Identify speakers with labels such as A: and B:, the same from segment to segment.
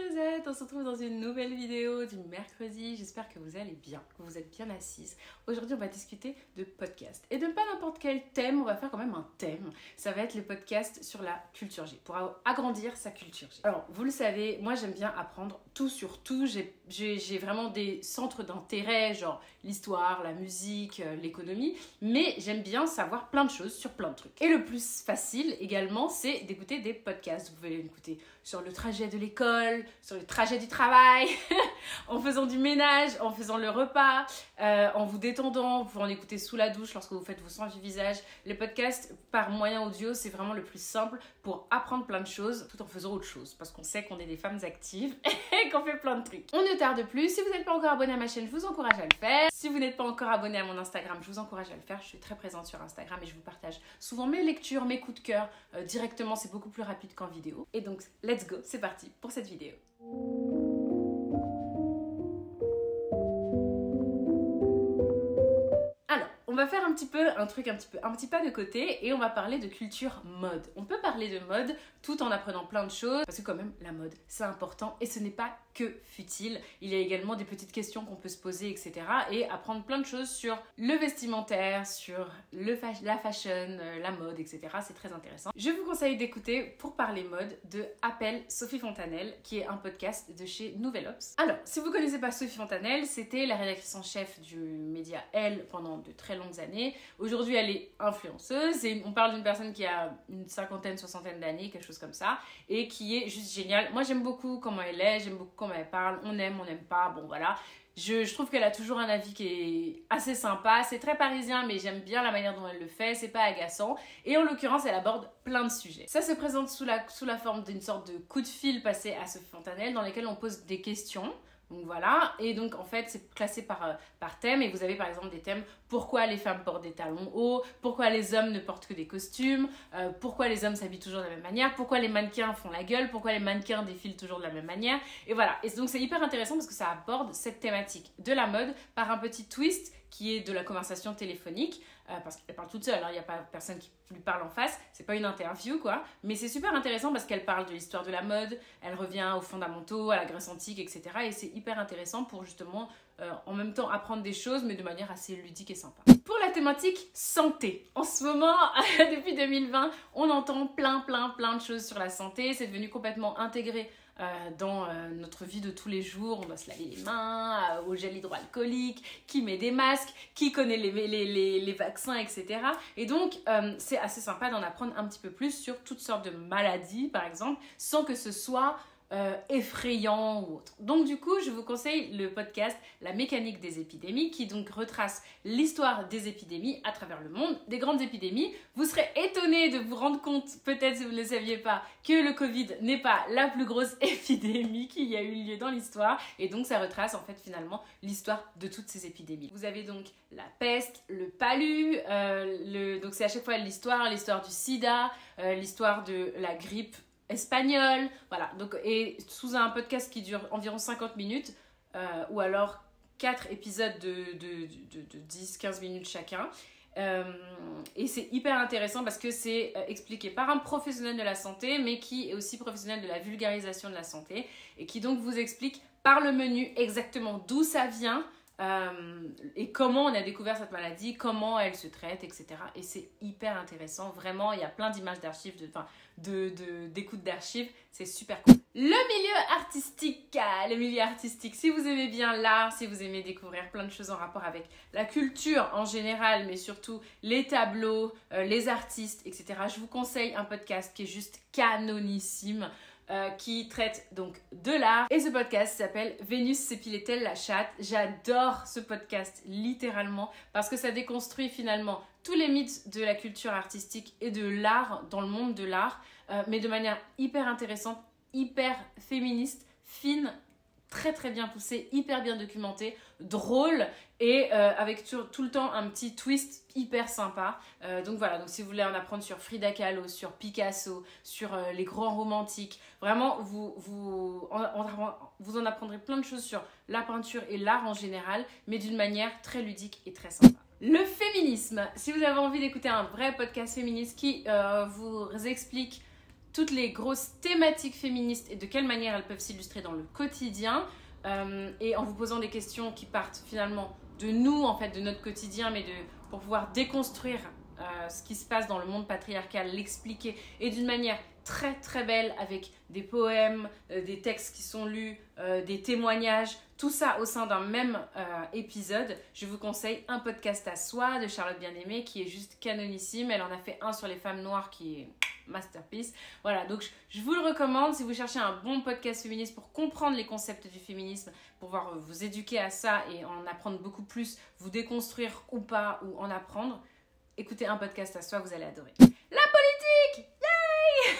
A: Suzette, on se retrouve dans une nouvelle vidéo du mercredi. J'espère que vous allez bien, que vous êtes bien assises. Aujourd'hui, on va discuter de podcast. Et de pas n'importe quel thème, on va faire quand même un thème. Ça va être le podcast sur la culture G, pour agrandir sa culture G. Alors, vous le savez, moi j'aime bien apprendre tout sur tout. J'ai vraiment des centres d'intérêt, genre l'histoire, la musique, l'économie. Mais j'aime bien savoir plein de choses sur plein de trucs. Et le plus facile également, c'est d'écouter des podcasts. Vous pouvez écouter sur le trajet de l'école, sur le trajet du travail, en faisant du ménage, en faisant le repas, en vous détendant, vous pouvez en écouter sous la douche lorsque vous faites vos soins du visage. Les podcasts par moyen audio, c'est vraiment le plus simple pour apprendre plein de choses tout en faisant autre chose. Parce qu'on sait qu'on est des femmes actives et qu'on fait plein de trucs. On ne tarde plus. Si vous n'êtes pas encore abonné à ma chaîne, je vous encourage à le faire. Si vous n'êtes pas encore abonné à mon Instagram, je vous encourage à le faire. Je suis très présente sur Instagram et je vous partage souvent mes lectures, mes coups de cœur directement. C'est beaucoup plus rapide qu'en vidéo. Et donc, let's go, c'est parti pour cette vidéo. On va faire un petit pas de côté et on va parler de culture mode. On peut parler de mode tout en apprenant plein de choses parce que quand même la mode c'est important et ce n'est pas que futile. Il y a également des petites questions qu'on peut se poser, etc. et apprendre plein de choses sur le vestimentaire, sur la fashion, la mode, etc. C'est très intéressant. Je vous conseille d'écouter pour parler mode de Appel Sophie Fontanelle qui est un podcast de chez Nouvel Obs. Alors, si vous ne connaissez pas Sophie Fontanelle, c'était la rédactrice en chef du média Elle pendant de très longues années. Aujourd'hui, elle est influenceuse et on parle d'une personne qui a une cinquantaine, soixantaine d'années, quelque chose comme ça, et qui est juste géniale. Moi, j'aime beaucoup comment elle est, j'aime beaucoup comment elle parle. On aime pas, bon voilà. Je trouve qu'elle a toujours un avis qui est assez sympa. C'est très parisien, mais j'aime bien la manière dont elle le fait. C'est pas agaçant. Et en l'occurrence, elle aborde plein de sujets. Ça se présente sous la forme d'une sorte de coup de fil passé à Sophie Fontanelle dans lesquels on pose des questions. Donc voilà, et donc en fait c'est classé par thème et vous avez par exemple des thèmes pourquoi les femmes portent des talons hauts, pourquoi les hommes ne portent que des costumes, pourquoi les hommes s'habillent toujours de la même manière, pourquoi les mannequins font la gueule, pourquoi les mannequins défilent toujours de la même manière, et voilà. Et donc c'est hyper intéressant parce que ça aborde cette thématique de la mode par un petit twist qui est de la conversation téléphonique, parce qu'elle parle toute seule, il n'y a pas personne qui lui parle en face, c'est pas une interview quoi, mais c'est super intéressant parce qu'elle parle de l'histoire de la mode, elle revient aux fondamentaux, à la Grèce antique, etc. Et c'est hyper intéressant pour justement en même temps apprendre des choses mais de manière assez ludique et sympa. Pour la thématique santé, en ce moment, depuis 2020, on entend plein de choses sur la santé, c'est devenu complètement intégré dans notre vie de tous les jours. On doit se laver les mains au gel hydroalcoolique, qui met des masques, qui connaît les vaccins, etc. Et donc, c'est assez sympa d'en apprendre un petit peu plus sur toutes sortes de maladies, par exemple, sans que ce soit effrayant ou autre. Donc du coup, je vous conseille le podcast La mécanique des épidémies qui donc retrace l'histoire des épidémies à travers le monde, des grandes épidémies. Vous serez étonnés de vous rendre compte, peut-être si vous ne le saviez pas, que le Covid n'est pas la plus grosse épidémie qui a eu lieu dans l'histoire et donc ça retrace en fait finalement l'histoire de toutes ces épidémies. Vous avez donc la peste, le palu, donc c'est à chaque fois l'histoire du sida, l'histoire de la grippe espagnol, voilà, donc, et sous un podcast qui dure environ 50 minutes, ou alors 4 épisodes de 10-15 minutes chacun, et c'est hyper intéressant parce que c'est expliqué par un professionnel de la santé, mais qui est aussi professionnel de la vulgarisation de la santé, et qui donc vous explique par le menu exactement d'où ça vient, et comment on a découvert cette maladie, comment elle se traite, etc. Et c'est hyper intéressant, vraiment, il y a plein d'images d'archives, d'écoutes d'archives, c'est super cool. Le milieu artistique, si vous aimez bien l'art, si vous aimez découvrir plein de choses en rapport avec la culture en général, mais surtout les tableaux, les artistes, etc. Je vous conseille un podcast qui est juste canonissime, qui traite donc de l'art. Et ce podcast s'appelle Vénus s'épilait-elle la chatte. J'adore ce podcast littéralement parce que ça déconstruit finalement tous les mythes de la culture artistique et de l'art dans le monde de l'art, mais de manière hyper intéressante, hyper féministe, fine, très bien poussée, hyper bien documentée, drôle et avec tout le temps un petit twist hyper sympa. Donc voilà, donc si vous voulez en apprendre sur Frida Kahlo, sur Picasso, sur les grands romantiques, vraiment vous en apprendrez plein de choses sur la peinture et l'art en général, mais d'une manière très ludique et très sympa. Le féminisme, si vous avez envie d'écouter un vrai podcast féministe qui vous explique toutes les grosses thématiques féministes et de quelle manière elles peuvent s'illustrer dans le quotidien, et en vous posant des questions qui partent finalement de nous, en fait, de notre quotidien, mais pour pouvoir déconstruire ce qui se passe dans le monde patriarcal, l'expliquer, et d'une manière très très belle, avec des poèmes, des textes qui sont lus, des témoignages, tout ça au sein d'un même épisode. Je vous conseille Un podcast à soi de Charlotte Bien-Aimée, qui est juste canonissime. Elle en a fait un sur les femmes noires qui est masterpiece. Voilà, donc je vous le recommande si vous cherchez un bon podcast féministe pour comprendre les concepts du féminisme, pour pouvoir vous éduquer à ça et en apprendre beaucoup plus, vous déconstruire ou pas, ou en apprendre. Écoutez Un podcast à soi, vous allez adorer. La politique! Yay!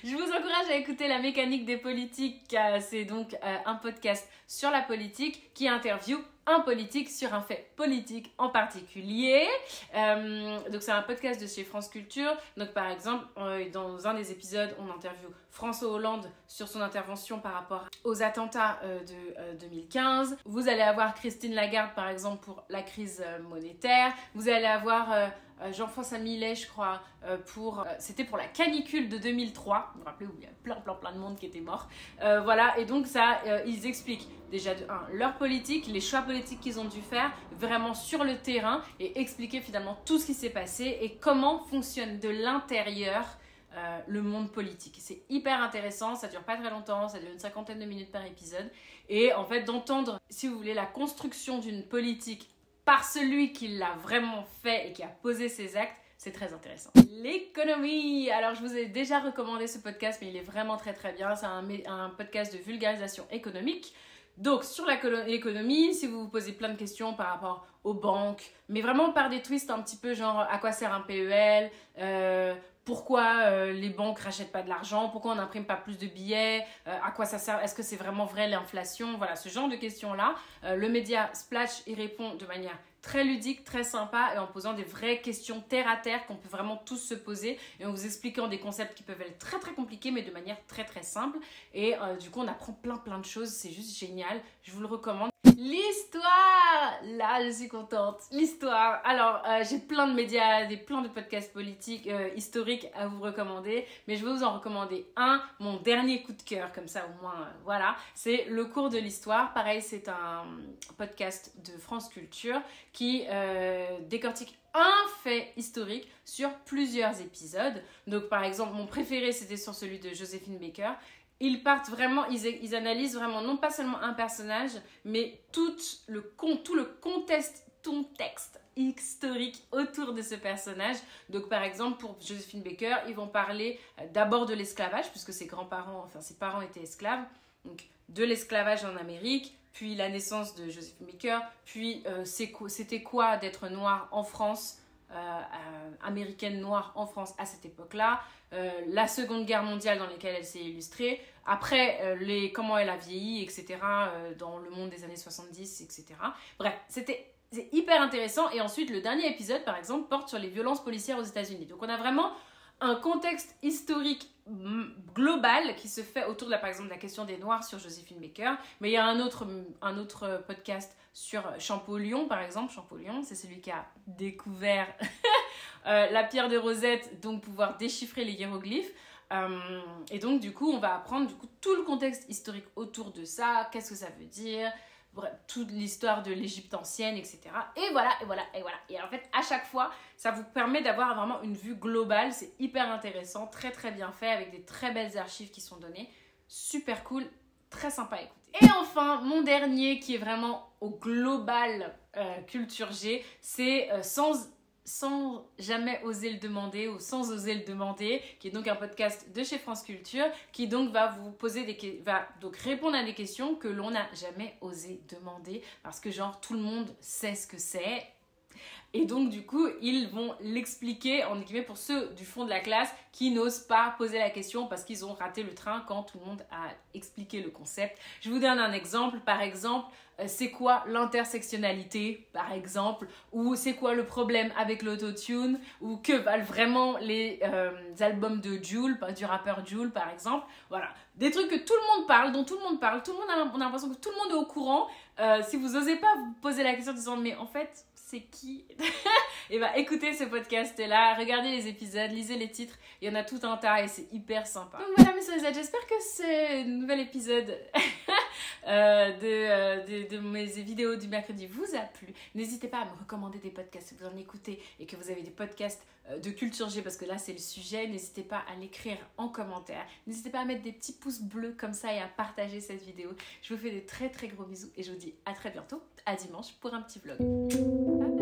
A: Je vous encourage à écouter La mécanique des politiques. C'est donc un podcast sur la politique qui interviewe un politique sur un fait politique en particulier. Donc c'est un podcast de chez France Culture. Donc par exemple, dans un des épisodes, on interviewe François Hollande sur son intervention par rapport aux attentats de 2015. Vous allez avoir Christine Lagarde par exemple pour la crise monétaire. Vous allez avoir Jean-François Millet, je crois, c'était pour la canicule de 2003. Vous vous rappelez où il y a plein de monde qui était mort. Voilà, et donc ça, ils expliquent déjà de leur politique, les choix politiques qu'ils ont dû faire vraiment sur le terrain et expliquer finalement tout ce qui s'est passé et comment fonctionne de l'intérieur le monde politique. C'est hyper intéressant, ça dure pas très longtemps, ça dure une 50aine de minutes par épisode. Et en fait, d'entendre, si vous voulez, la construction d'une politique par celui qui l'a vraiment fait et qui a posé ses actes, c'est très intéressant. L'économie. Alors, je vous ai déjà recommandé ce podcast, mais il est vraiment très très bien. C'est un podcast de vulgarisation économique. Donc, sur l'économie, si vous vous posez plein de questions par rapport aux banques, mais vraiment par des twists un petit peu genre à quoi sert un PEL, pourquoi les banques rachètent pas de l'argent, pourquoi on n'imprime pas plus de billets, à quoi ça sert, est-ce que c'est vraiment vrai l'inflation, voilà, ce genre de questions-là. Le média Splash y répond de manière très ludique, très sympa et en posant des vraies questions terre à terre qu'on peut vraiment tous se poser et en vous expliquant des concepts qui peuvent être très très compliqués mais de manière très très simple et du coup on apprend plein de choses, c'est juste génial, je vous le recommande. L'histoire, là je suis contente, l'histoire. Alors j'ai plein de médias, plein de podcasts politiques, historiques à vous recommander, mais je vais vous en recommander un, mon dernier coup de cœur, comme ça au moins, voilà, c'est Le cours de l'histoire. Pareil, c'est un podcast de France Culture qui décortique un fait historique sur plusieurs épisodes. Donc par exemple, mon préféré c'était sur celui de Joséphine Baker. Ils partent vraiment, ils analysent vraiment non pas seulement un personnage, mais tout le contexte historique autour de ce personnage. Donc par exemple pour Joséphine Baker, ils vont parler d'abord de l'esclavage, puisque ses parents étaient esclaves, donc de l'esclavage en Amérique, puis la naissance de Joséphine Baker, puis c'était quoi d'être noire en France, américaine noire en France à cette époque-là, la Seconde Guerre mondiale dans laquelle elle s'est illustrée, après comment elle a vieilli, etc., dans le monde des années 70, etc. Bref, c'est hyper intéressant. Et ensuite, le dernier épisode, par exemple, porte sur les violences policières aux États-Unis. Donc, on a vraiment un contexte historique global qui se fait autour par exemple, de la question des Noirs sur Joséphine Baker. Mais il y a un autre podcast sur Champollion, par exemple. Champollion, c'est celui qui a découvert la pierre de Rosette, donc pouvoir déchiffrer les hiéroglyphes. Et donc, du coup, on va apprendre tout le contexte historique autour de ça. Qu'est-ce que ça veut dire ? Bref, toute l'histoire de l'Égypte ancienne, etc. Et voilà. Et en fait, à chaque fois, ça vous permet d'avoir vraiment une vue globale. C'est hyper intéressant, très très bien fait, avec des très belles archives qui sont données. Super cool, très sympa à écouter. Et enfin, mon dernier, qui est vraiment au global Culture G, c'est sans jamais oser le demander ou sans oser le demander, qui est donc un podcast de chez France Culture, qui donc va vous va donc répondre à des questions que l'on n'a jamais osé demander, parce que genre tout le monde sait ce que c'est. Et donc, du coup, ils vont l'expliquer, en guillemets, pour ceux du fond de la classe qui n'osent pas poser la question parce qu'ils ont raté le train quand tout le monde a expliqué le concept. Je vous donne un exemple. Par exemple, c'est quoi l'intersectionnalité, par exemple, ou c'est quoi le problème avec l'autotune, ou que valent vraiment les albums de Jul, du rappeur Jul, par exemple. Voilà, des trucs que tout le monde parle, dont tout le monde parle, on a l'impression que tout le monde est au courant. Si vous n'osez pas vous poser la question en disant, mais en fait, c'est qui? Et bah écoutez ce podcast là, regardez les épisodes, lisez les titres, il y en a tout un tas et c'est hyper sympa. Donc voilà mes soeurs, j'espère que ce nouvel épisode de mes vidéos du mercredi vous a plu. N'hésitez pas à me recommander des podcasts si vous en écoutez et que vous avez des podcasts de culture G, parce que là c'est le sujet. N'hésitez pas à l'écrire en commentaire, n'hésitez pas à mettre des petits pouces bleus comme ça et à partager cette vidéo. Je vous fais des très très gros bisous et je vous dis à très bientôt, à dimanche pour un petit vlog. Bye.